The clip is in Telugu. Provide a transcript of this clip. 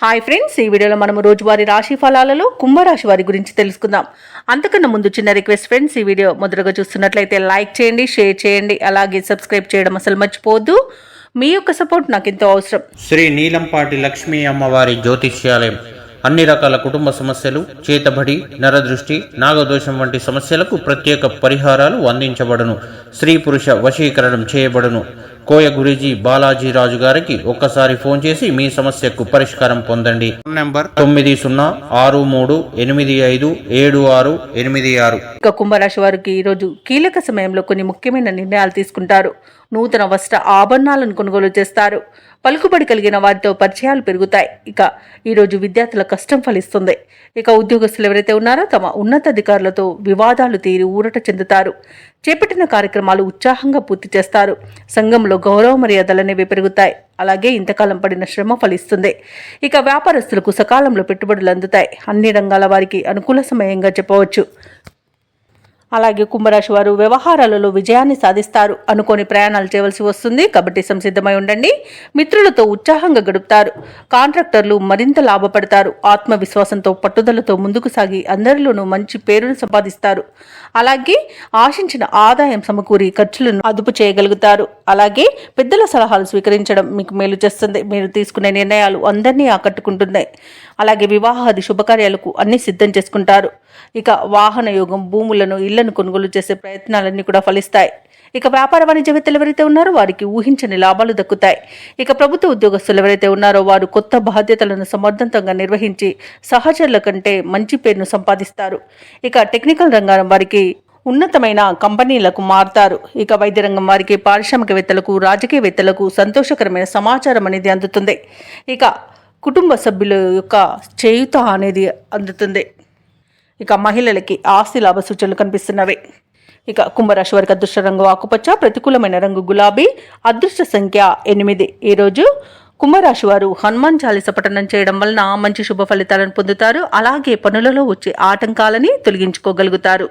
హాయ్ ఫ్రెండ్స్, ఈ వీడియోలో మనం రోజువారీ రాశి ఫలాలలో కుంభరాశి వారి గురించి తెలుసుకుందాం. అంతకన్నా ముందు చిన్న రిక్వెస్ట్ ఫ్రెండ్స్, ఈ వీడియో మొదటగా చూస్తున్నట్లయితే లైక్ చేయండి, షేర్ చేయండి, అలాగే సబ్స్క్రైబ్ చేయడం అసలు మర్చిపోవద్దు. మీ యొక్క సపోర్ట్ నాకు ఎంతో అవసరం. శ్రీ నీలంపాటి లక్ష్మీ అమ్మవారి జ్యోతిష్యాలయం అన్ని రకాల కుటుంబ సమస్యలు, చేతబడి, నరదృష్టి, నాగదోషం వంటి సమస్యలకు ప్రత్యేక పరిహారాలు అందించబడును. స్త్రీ పురుష వశీకరణం చేయబడును. కోయ గురూజీ బాలాజీ రాజు గారికి ఒక్కసారి ఫోన్ చేసి మీ సమస్యకు పరిష్కారం పొందండి. Phone number 9063857686. ఇక కుంభరాశి వారికి ఈరోజు కీలక సమయంలో కొన్ని ముఖ్యమైన నిర్ణయాలు తీసుకుంటారు. నూతన వస్త్ర ఆభరణాలను కొనుగోలు చేస్తారు. పలుకుబడి కలిగిన వారితో పరిచయాలు పెరుగుతాయి. ఇక ఈరోజు విద్యార్థుల కష్టం ఫలిస్తుంది. ఇక ఉద్యోగస్తులు ఎవరైతే ఉన్నారో తమ ఉన్నతాధికారులతో వివాదాలు తీరి ఊరట చెందుతారు. చేపట్టిన కార్యక్రమాలు ఉత్సాహంగా పూర్తి చేస్తారు. సంఘంలో గౌరవ మర్యాదలనేవి పెరుగుతాయి. అలాగే ఇంతకాలం పడిన శ్రమ ఫలిస్తుంది. ఇక వ్యాపారస్తులకు సకాలంలో పెట్టుబడులు అందుతాయి. అన్ని రంగాల వారికి అనుకూల సమయంగా చెప్పవచ్చు. అలాగే కుంభరాశి వారు వ్యవహారాలలో విజయాన్ని సాధిస్తారు. అనుకోని ప్రయాణాలు చేయవలసి వస్తుంది కాబట్టి సంసిద్ధమై ఉండండి. మిత్రులతో ఉత్సాహంగా గడుపుతారు. కాంట్రాక్టర్లు మరింత లాభపడతారు. ఆత్మవిశ్వాసంతో పట్టుదలతో ముందుకు సాగి అందరిలోనూ మంచి పేరును సంపాదిస్తారు. అలాగే ఆశించిన ఆదాయం సమకూరి ఖర్చులను అదుపు చేయగలుగుతారు. అలాగే పెద్దల సలహాలు స్వీకరించడం మీకు మేలు చేస్తుంది. మీరు తీసుకునే నిర్ణయాలు అందరినీ ఆకట్టుకుంటున్నాయి. అలాగే వివాహాది శుభకార్యాలకు అన్ని సిద్ధం చేసుకుంటారు. ఇక వాహన యోగం, భూములను, ఇళ్లను కొనుగోలు చేసే ప్రయత్నాలన్నీ కూడా ఫలిస్తాయి. ఇక వ్యాపార వాణిజ్యవేత్తలు ఎవరైతే ఉన్నారో వారికి ఊహించని లాభాలు దక్కుతాయి. ఇక ప్రభుత్వ ఉద్యోగస్తులు ఎవరైతే ఉన్నారో వారు కొత్త బాధ్యతలను సమర్థవంతంగా నిర్వహించి సహచరుల కంటే మంచి పేరును సంపాదిస్తారు. ఇక టెక్నికల్ రంగం వారికి ఉన్నతమైన కంపెనీలకు మారుతారు. ఇక వైద్య రంగం వారికి, పారిశ్రామికవేత్తలకు, రాజకీయవేత్తలకు సంతోషకరమైన సమాచారం అనేది అందుతుంది. ఇక కుటుంబ సభ్యుల యొక్క చేయూత అనేది అందుతుంది. ఇక మహిళలకి ఆస్తి లాభ సూచనలు కనిపిస్తున్నవి. ఇక కుంభరాశి వారికి అదృష్ట రంగు ఆకుపచ్చ, ప్రతికూలమైన రంగు గులాబీ, అదృష్ట సంఖ్య 8. ఈరోజు కుంభరాశి వారు హనుమాన్ చాలీస పఠనం చేయడం వలన మంచి శుభ ఫలితాలను పొందుతారు. అలాగే పనులలో వచ్చే ఆటంకాలని తొలగించుకోగలుగుతారు.